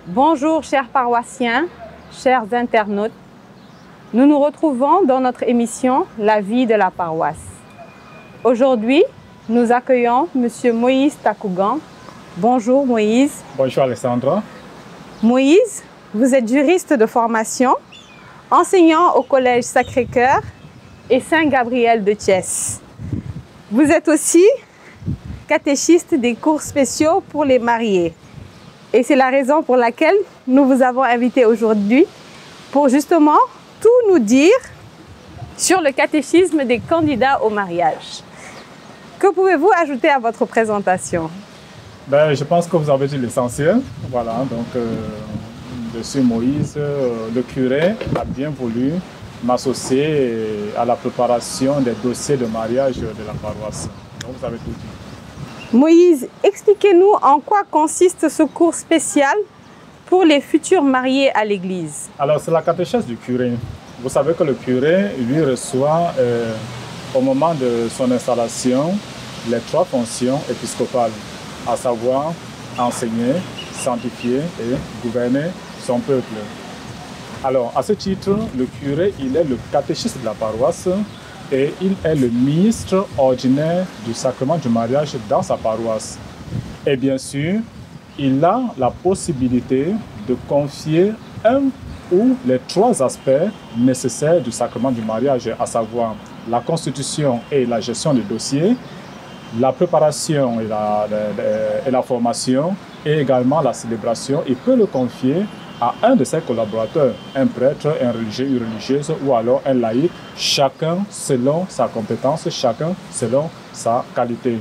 Bonjour chers paroissiens, chers internautes. Nous nous retrouvons dans notre émission La vie de la paroisse. Aujourd'hui, nous accueillons M. Moïse Takougan. Bonjour Moïse. Bonjour Alexandra. Moïse, vous êtes juriste de formation, enseignant au Collège Sacré-Cœur et Saint-Gabriel de Thiès. Vous êtes aussi catéchiste des cours spéciaux pour les mariés. Et c'est la raison pour laquelle nous vous avons invité aujourd'hui pour justement tout nous dire sur le catéchisme des candidats au mariage. Que pouvez-vous ajouter à votre présentation? Je pense que vous avez dit l'essentiel. Voilà, donc je suis Moïse, le curé a bien voulu m'associer à la préparation des dossiers de mariage de la paroisse. Donc vous avez tout dit. Moïse, expliquez-nous en quoi consiste ce cours spécial pour les futurs mariés à l'église. Alors c'est la catéchèse du curé. Vous savez que le curé, lui, reçoit au moment de son installation les 3 fonctions épiscopales, à savoir enseigner, sanctifier et gouverner son peuple. Alors, à ce titre, le curé, il est le catéchiste de la paroisse et il est le ministre ordinaire du sacrement du mariage dans sa paroisse. Et bien sûr, il a la possibilité de confier un ou les 3 aspects nécessaires du sacrement du mariage, à savoir la constitution et la gestion des dossiers, la préparation et la formation, et également la célébration. Il peut le confier à un de ses collaborateurs, un prêtre, un religieux, une religieuse ou alors un laïc, chacun selon sa compétence, chacun selon sa qualité.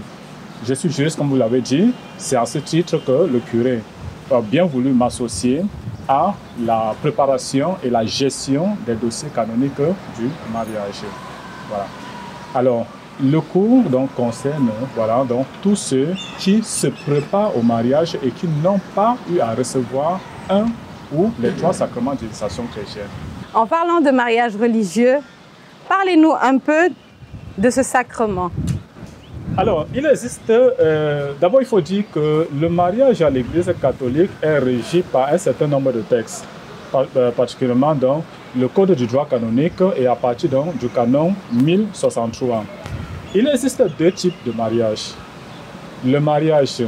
Je suis juriste, comme vous l'avez dit, c'est à ce titre que le curé a bien voulu m'associer à la préparation et la gestion des dossiers canoniques du mariage. Voilà. Alors, le cours donc, concerne tous ceux qui se préparent au mariage et qui n'ont pas eu à recevoir un ou les 3 sacrements d'initiation chrétienne. En parlant de mariage religieux, parlez-nous un peu de ce sacrement. Alors, il existe, d'abord il faut dire que le mariage à l'Église catholique est régi par un certain nombre de textes, particulièrement dans le Code du droit canonique et à partir du canon 1063. Il existe 2 types de mariage. Le mariage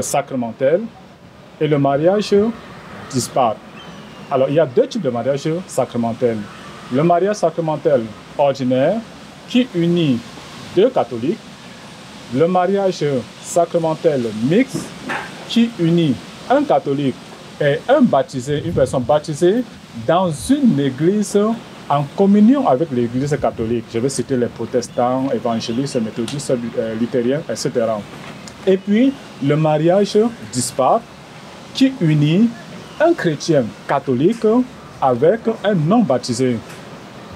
sacramentel et le mariage dispar. Alors, il y a 2 types de mariage sacramentel. Le mariage sacramentel ordinaire qui unit 2 catholiques. Le mariage sacramentel mixte qui unit un catholique et une personne baptisée dans une église en communion avec l'église catholique. Je vais citer les protestants, évangélistes, méthodistes, luthériens, etc. Et puis, le mariage dispar qui unit un chrétien catholique avec un non baptisé.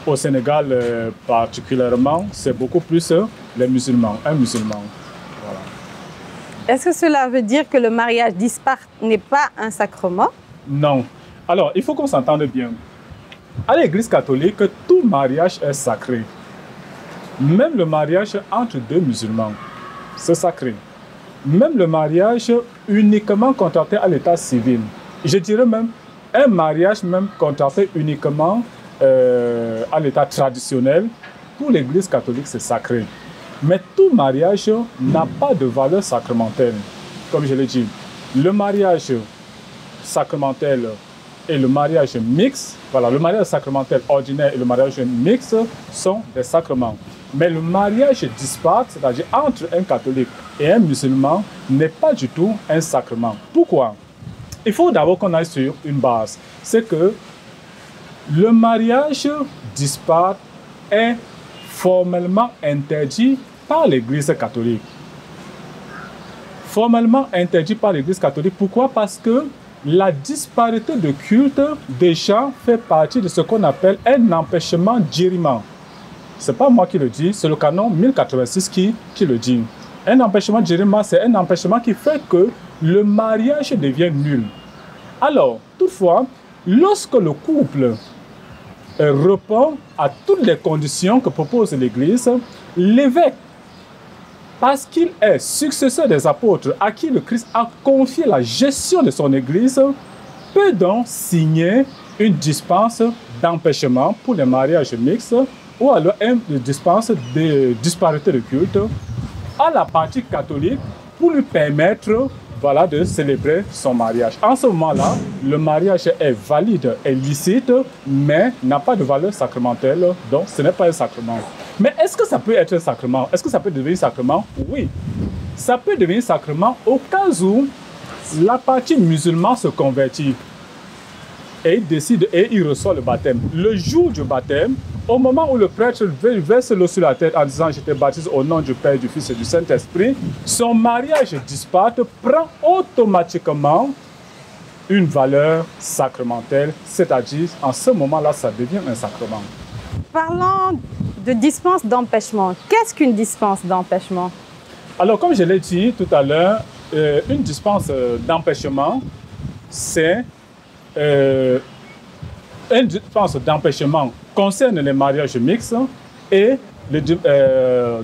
Au Sénégal, particulièrement, c'est beaucoup plus les musulmans, un musulman. Voilà. Est-ce que cela veut dire que le mariage dispar n'est pas un sacrement? Non. Alors, il faut qu'on s'entende bien. À l'Église catholique, tout mariage est sacré. Même le mariage entre 2 musulmans, c'est sacré. Même le mariage uniquement contracté à l'état civil. Je dirais même un mariage même contracté uniquement à l'état traditionnel, pour l'Église catholique, c'est sacré. Mais tout mariage n'a pas de valeur sacramentelle. Comme je l'ai dit, le mariage sacramentel et le mariage mixte, voilà, le mariage sacramentel ordinaire et le mariage mixte sont des sacrements. Mais le mariage dispar, c'est-à-dire entre un catholique et un musulman, n'est pas du tout un sacrement. Pourquoi? Il faut d'abord qu'on aille sur une base. C'est que le mariage dispar est formellement interdit par l'Église catholique. Formellement interdit par l'Église catholique. Pourquoi? Parce que la disparité de culte déjà fait partie de ce qu'on appelle un empêchement d'irriment. Ce n'est pas moi qui le dis, c'est le canon 1086 qui le dit. Un empêchement d'irriment, c'est un empêchement qui fait que le mariage devient nul. Alors, toutefois, lorsque le couple répond à toutes les conditions que propose l'Église, l'évêque parce qu'il est successeur des apôtres à qui le Christ a confié la gestion de son Église, peut donc signer une dispense d'empêchement pour les mariages mixtes ou alors une dispense de disparité de culte à la partie catholique pour lui permettre voilà, de célébrer son mariage. En ce moment-là, le mariage est valide, est licite, mais n'a pas de valeur sacramentelle, donc ce n'est pas un sacrement. Mais est-ce que ça peut être un sacrement? Est-ce que ça peut devenir sacrement? Oui. Ça peut devenir sacrement au cas où la partie musulmane se convertit et il décide et il reçoit le baptême. Le jour du baptême, au moment où le prêtre verse l'eau sur la tête en disant « Je te baptise au nom du Père, du Fils et du Saint-Esprit », son mariage disparte prend automatiquement une valeur sacramentelle, c'est-à-dire en ce moment-là, ça devient un sacrement. Parlons de dispense d'empêchement. Qu'est-ce qu'une dispense d'empêchement? Alors, comme je l'ai dit tout à l'heure, une dispense d'empêchement, c'est une dispense d'empêchement concerne les mariages mixtes et les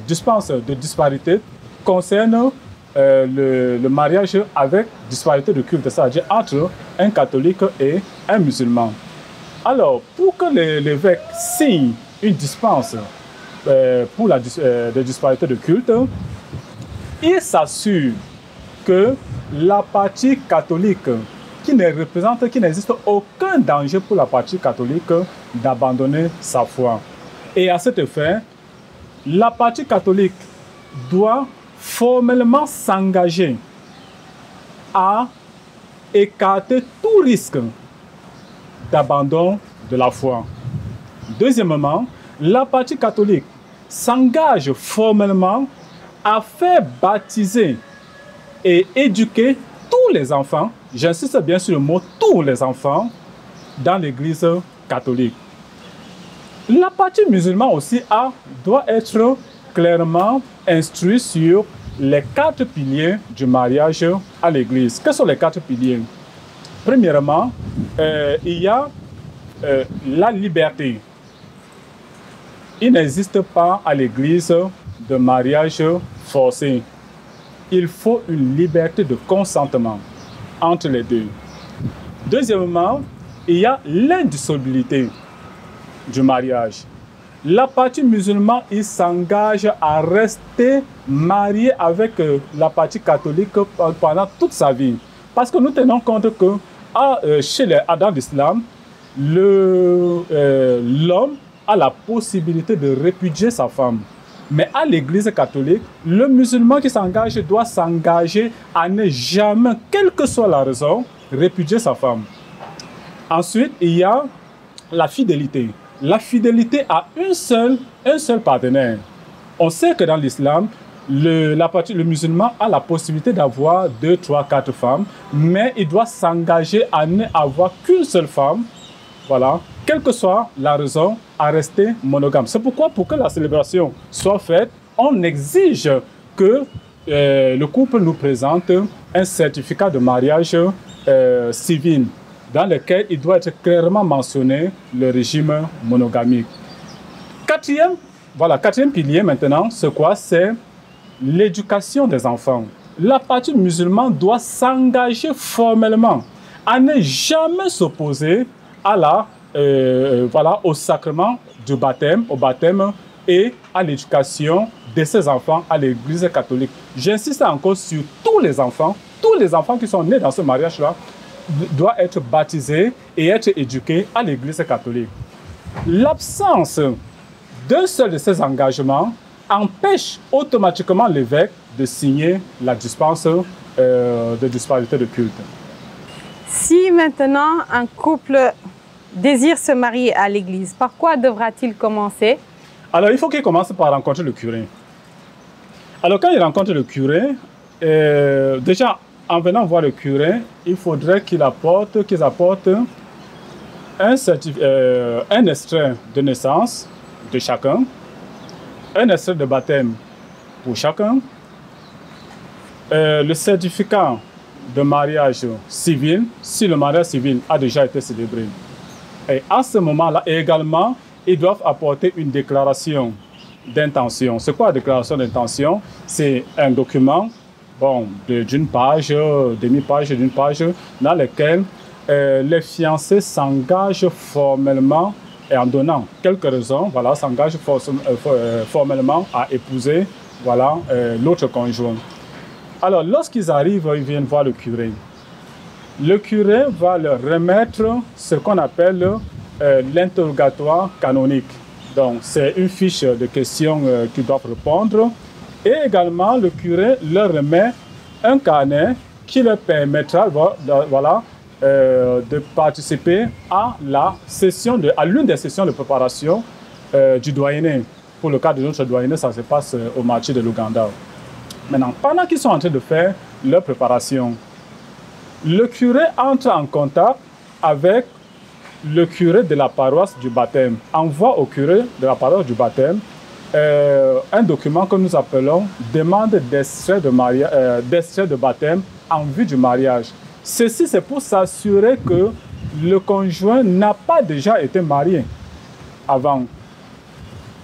dispenses de disparité concerne le mariage avec disparité de culte, c'est-à-dire entre un catholique et un musulman. Alors, pour que l'évêque signe une dispense pour la disparité de culte, il s'assure que la partie catholique qui ne représente, qui n'existe aucun danger pour la partie catholique d'abandonner sa foi. Et à cet effet, la partie catholique doit formellement s'engager à écarter tout risque d'abandon de la foi. Deuxièmement, la partie catholique s'engage formellement à faire baptiser et éduquer tous les enfants, j'insiste bien sur le mot tous les enfants, dans l'Église catholique. La partie musulmane aussi doit être clairement instruite sur les 4 piliers du mariage à l'Église. Quels sont les 4 piliers? Premièrement, il y a la liberté. Il n'existe pas à l'Église de mariage forcé. Il faut une liberté de consentement entre les deux. Deuxièmement, il y a l'indissolubilité du mariage. La partie musulmane, il s'engage à rester marié avec la partie catholique pendant toute sa vie. Parce que nous tenons compte que dans l'islam, l'homme a la possibilité de répudier sa femme. Mais à l'Église catholique, le musulman qui s'engage doit s'engager à ne jamais, quelle que soit la raison, répudier sa femme. Ensuite, il y a la fidélité. La fidélité à un seul partenaire. On sait que dans l'islam, le musulman a la possibilité d'avoir 2, 3, 4 femmes, mais il doit s'engager à n'avoir qu'une seule femme. Voilà. Quelle que soit la raison, à rester monogame. C'est pourquoi, pour que la célébration soit faite, on exige que le couple nous présente un certificat de mariage civil dans lequel il doit être clairement mentionné le régime monogamique. Quatrième pilier maintenant, c'est quoi? C'est l'éducation des enfants. La partie musulmane doit s'engager formellement à ne jamais s'opposer à au sacrement du baptême, au baptême et à l'éducation de ces enfants à l'Église catholique. J'insiste encore sur tous les enfants qui sont nés dans ce mariage-là doivent être baptisés et être éduqués à l'Église catholique. L'absence d'un seul de ces engagements empêche automatiquement l'évêque de signer la dispense de disparité de culte. Si maintenant un couple désire se marier à l'église, par quoi devra-t-il commencer? Alors, il faut qu'il commence par rencontrer le curé. Alors, quand il rencontre le curé, déjà, en venant voir le curé, il faudrait qu'ils apportent un extrait de naissance de chacun, un extrait de baptême pour chacun, le certificat de mariage civil, si le mariage civil a déjà été célébré. Et à ce moment-là, également, ils doivent apporter une déclaration d'intention. C'est quoi la déclaration d'intention? C'est un document bon, d'une page, demi-page, d'une page, dans lequel les fiancés s'engagent formellement et en donnant quelques raisons, voilà, s'engagent formellement à épouser voilà, l'autre conjoint. Alors, lorsqu'ils arrivent, ils viennent voir le curé. Le curé va leur remettre ce qu'on appelle l'interrogatoire canonique. Donc, c'est une fiche de questions qu'ils doivent répondre. Et également, le curé leur remet un carnet qui leur permettra voilà, de participer à l'une des sessions de préparation du doyenné. Pour le cas de notre doyenné, ça se passe au marché de l'Ouganda. Maintenant, pendant qu'ils sont en train de faire leur préparation, le curé entre en contact avec le curé de la paroisse du baptême, envoie au curé de la paroisse du baptême un document que nous appelons demande d'extrait de baptême en vue du mariage. Ceci, c'est pour s'assurer que le conjoint n'a pas déjà été marié avant.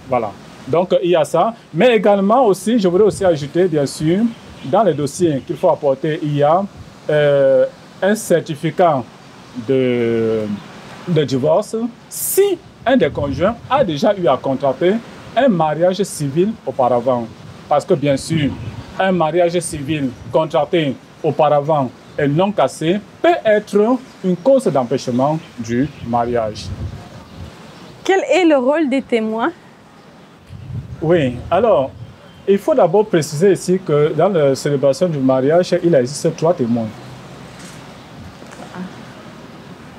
Voilà. Donc, il y a ça. Mais également aussi, je voudrais aussi ajouter, bien sûr, dans les dossiers qu'il faut apporter, il y a un certificat de divorce si un des conjoints a déjà eu à contracter un mariage civil auparavant. Parce que bien sûr, un mariage civil contracté auparavant et non cassé peut être une cause d'empêchement du mariage. Quel est le rôle des témoins? Oui, alors, il faut d'abord préciser ici que dans la célébration du mariage, il existe 3 témoins.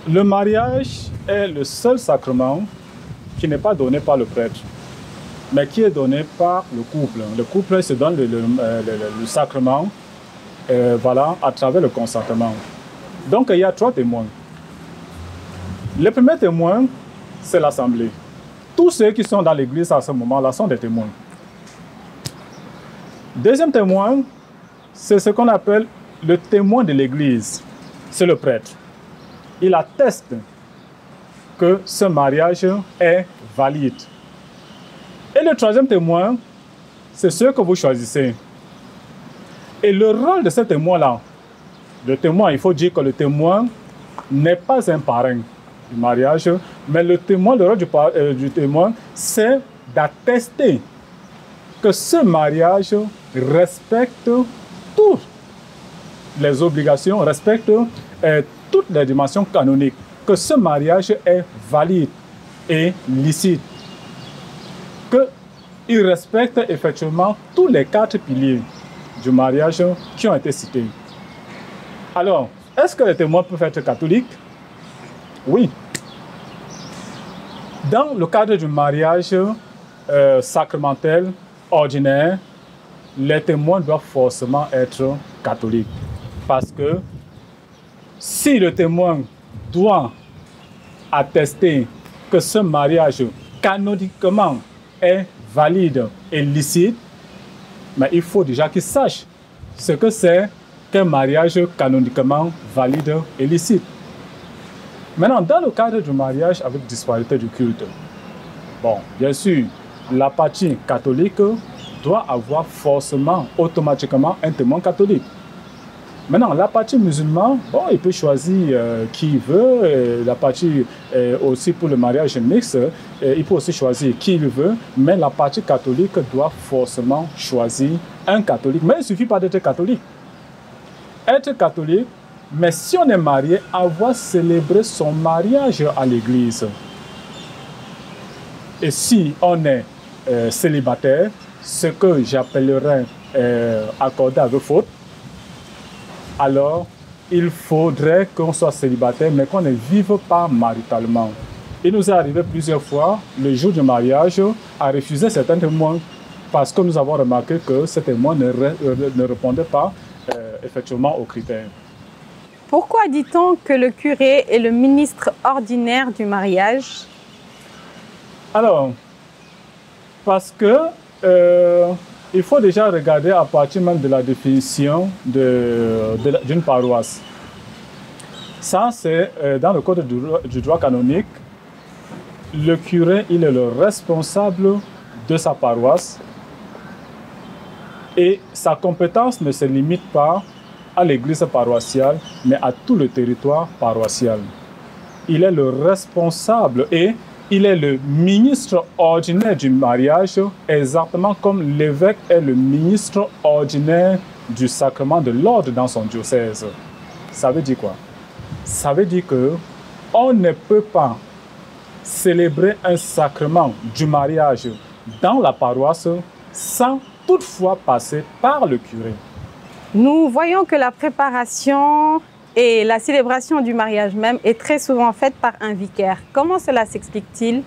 Le mariage est le seul sacrement qui n'est pas donné par le prêtre, mais qui est donné par le couple. Le couple se donne le sacrement voilà, à travers le consentement. Donc, il y a 3 témoins. Le premier témoin, c'est l'assemblée. Tous ceux qui sont dans l'église à ce moment-là sont des témoins. Deuxième témoin, c'est ce qu'on appelle le témoin de l'église. C'est le prêtre. Il atteste que ce mariage est valide. Et le troisième témoin, c'est ce que vous choisissez. Et le rôle de ce témoin-là, le témoin, il faut dire que le témoin n'est pas un parrain du mariage, mais le rôle du témoin, c'est d'attester que ce mariage respecte toutes les obligations, respecte toutes les dimensions canoniques, que ce mariage est valide et licite, qu'il respecte effectivement tous les 4 piliers du mariage qui ont été cités. Alors, est-ce que les témoins peuvent être catholiques? Oui. Dans le cadre du mariage sacramentel ordinaire, les témoins doivent forcément être catholiques. Parce que si le témoin doit attester que ce mariage canoniquement est valide et licite, mais il faut déjà qu'il sache ce que c'est qu'un mariage canoniquement valide et licite. Maintenant, dans le cadre du mariage avec disparité du culte, bon, bien sûr, la partie catholique doit avoir forcément, automatiquement, un témoin catholique. Maintenant, la partie musulmane, bon, il peut choisir qui il veut. La partie aussi pour le mariage mixte, il peut aussi choisir qui il veut. Mais la partie catholique doit forcément choisir un catholique. Mais il ne suffit pas d'être catholique. Être catholique, mais si on est marié, avoir célébré son mariage à l'église. Et si on est célibataire, ce que j'appellerais accordé avec faute, alors il faudrait qu'on soit célibataire, mais qu'on ne vive pas maritalement. Il nous est arrivé plusieurs fois, le jour du mariage, à refuser certains témoins parce que nous avons remarqué que ces témoins ne répondaient pas effectivement aux critères. Pourquoi dit-on que le curé est le ministre ordinaire du mariage? Alors, parce que il faut déjà regarder à partir même de la définition d'une paroisse. Ça, c'est dans le code du droit canonique. Le curé, il est le responsable de sa paroisse. Et sa compétence ne se limite pas à l'église paroissiale, mais à tout le territoire paroissial. Il est le responsable et il est le ministre ordinaire du mariage, exactement comme l'évêque est le ministre ordinaire du sacrement de l'ordre dans son diocèse. Ça veut dire quoi? Ça veut dire que on ne peut pas célébrer un sacrement du mariage dans la paroisse sans toutefois passer par le curé. Nous voyons que la préparation et la célébration du mariage même est très souvent faite par un vicaire. Comment cela s'explique-t-il?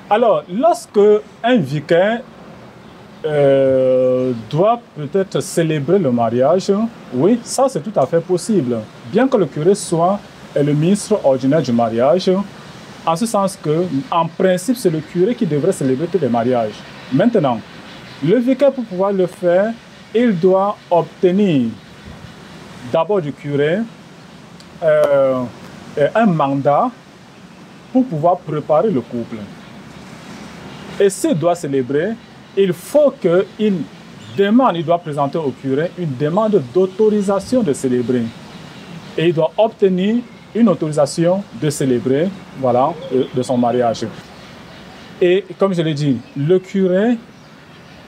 Alors, lorsque un vicaire doit peut-être célébrer le mariage, oui, ça c'est tout à fait possible. Bien que le curé soit le ministre ordinaire du mariage, en ce sens que, en principe, c'est le curé qui devrait célébrer tous les mariages. Maintenant, le vicaire, pour pouvoir le faire, il doit obtenir d'abord du curé un mandat pour pouvoir préparer le couple. Et s'il doit célébrer, il faut qu'il demande, il doit présenter au curé une demande d'autorisation de célébrer. Et il doit obtenir une autorisation de célébrer, voilà, de son mariage. Et comme je l'ai dit, le curé,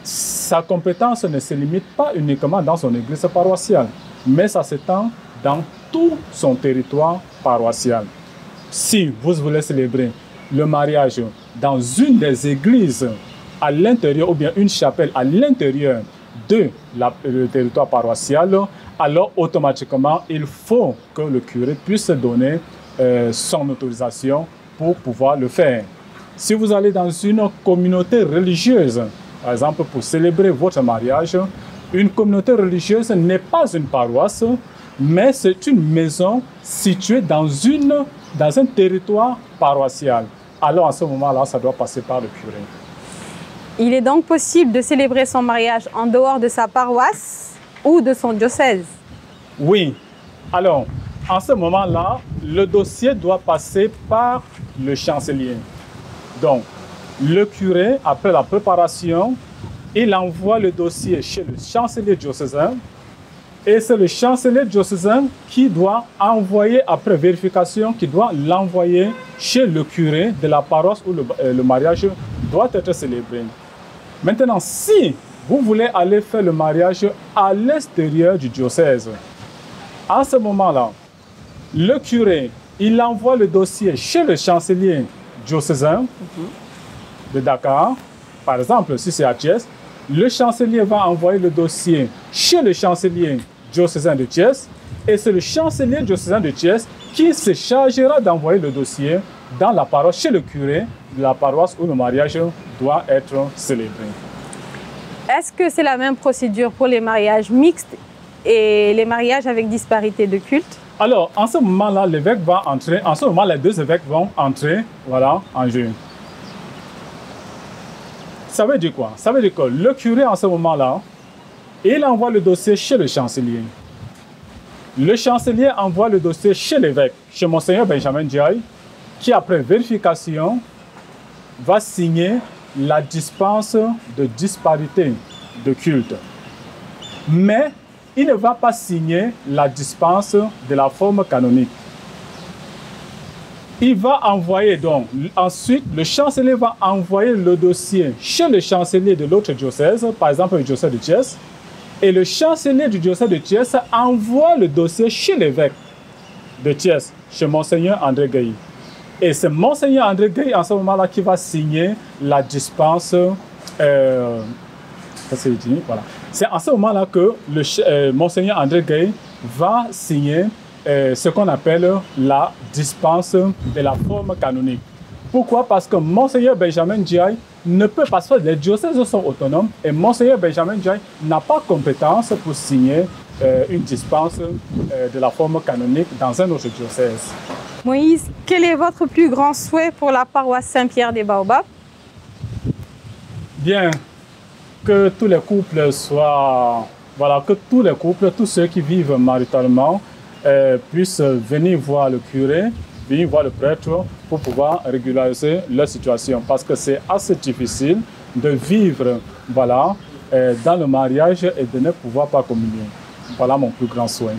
sa compétence ne se limite pas uniquement dans son église paroissiale, mais ça s'étend dans tout son territoire paroissial. Si vous voulez célébrer le mariage dans une des églises à l'intérieur, ou bien une chapelle à l'intérieur de le territoire paroissial, alors automatiquement, il faut que le curé puisse donner son autorisation pour pouvoir le faire. Si vous allez dans une communauté religieuse, par exemple pour célébrer votre mariage, une communauté religieuse n'est pas une paroisse, mais c'est une maison située dans un territoire paroissial. Alors à ce moment-là, ça doit passer par le curé. Il est donc possible de célébrer son mariage en dehors de sa paroisse ou de son diocèse? Oui. Alors, en ce moment-là, le dossier doit passer par le chancelier. Donc, le curé, après la préparation, il envoie le dossier chez le chancelier diocésain. Et c'est le chancelier diocésain qui doit envoyer, après vérification, qui doit l'envoyer chez le curé de la paroisse où le mariage doit être célébré. Maintenant, si vous voulez aller faire le mariage à l'extérieur du diocèse, à ce moment-là, le curé, il envoie le dossier chez le chancelier diocésain de Dakar. Par exemple, si c'est à Thiès, le chancelier va envoyer le dossier chez le chancelier diocésain de Thiès, et c'est le chancelier diocésain de Thiès qui se chargera d'envoyer le dossier dans la paroisse, chez le curé de la paroisse où le mariage doit être célébré. Est-ce que c'est la même procédure pour les mariages mixtes et les mariages avec disparité de culte? Alors, en ce moment-là, l'évêque va entrer, en ce moment, les deux évêques vont entrer, voilà, en jeu. Ça veut dire quoi? Ça veut dire que le curé, en ce moment-là, il envoie le dossier chez le chancelier. Le chancelier envoie le dossier chez l'évêque, chez Monseigneur Benjamin Ndiaye, qui, après vérification, va signer la dispense de disparité de culte. Mais il ne va pas signer la dispense de la forme canonique. Il va envoyer donc, ensuite, le chancelier va envoyer le dossier chez le chancelier de l'autre diocèse, par exemple le diocèse de Thiès, et le chancelier du diocèse de Thiès envoie le dossier chez l'évêque de Thiès, chez Monseigneur André Gailly. Et c'est Monseigneur André Gailly, en ce moment-là, qui va signer la dispense. Voilà. C'est en ce moment-là que Monseigneur André Gailly va signer ce qu'on appelle la dispense de la forme canonique. Pourquoi? Parce que Monseigneur Benjamin Ndiaye ne peut pas, les diocèses sont autonomes et Monseigneur Benjamin Ndiaye n'a pas compétence pour signer une dispense de la forme canonique dans un autre diocèse. Moïse, quel est votre plus grand souhait pour la paroisse Saint-Pierre des Baobabs? Bien, que tous les couples soient, voilà, que tous les couples, tous ceux qui vivent maritalement, puissent venir voir le curé, venir voir le prêtre pour pouvoir régulariser leur situation. Parce que c'est assez difficile de vivre voilà, dans le mariage et de ne pouvoir pas communier. Voilà mon plus grand souhait.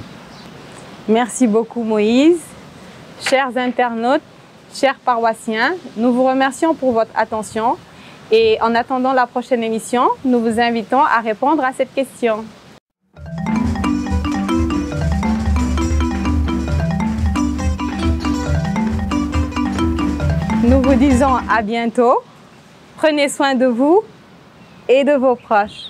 Merci beaucoup Moïse. Chers internautes, chers paroissiens, nous vous remercions pour votre attention et en attendant la prochaine émission, nous vous invitons à répondre à cette question. Nous vous disons à bientôt. Prenez soin de vous et de vos proches.